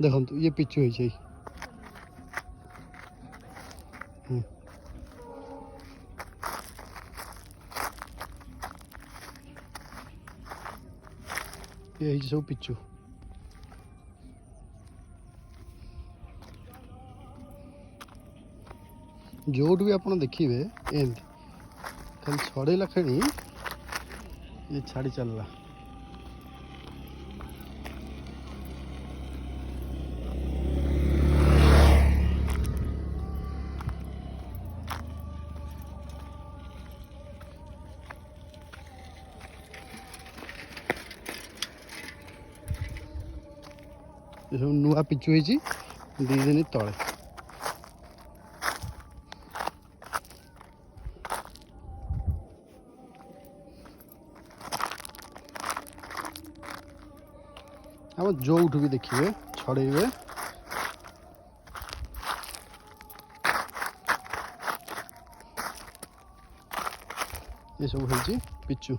देखो ये पिचु है ये सब पिचु जोट भी आप देखिए एमती खाली छड़ेला खेणी ये छाड़ी चलला ये सब नुआ पिचु है 2 दिन तले हम जोठ भी देखिए छड़ेबे ये सब है पिचु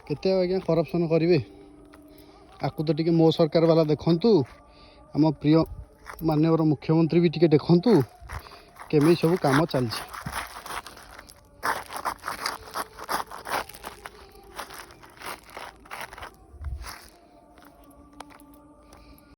केते आज्ञा करप्शन करेंगे आपको तो टिके मो सरकार वाला देखंतु आम प्रिय माननीय मुख्यमंत्री भी टिके देखंतु केमी सब काम चलछि।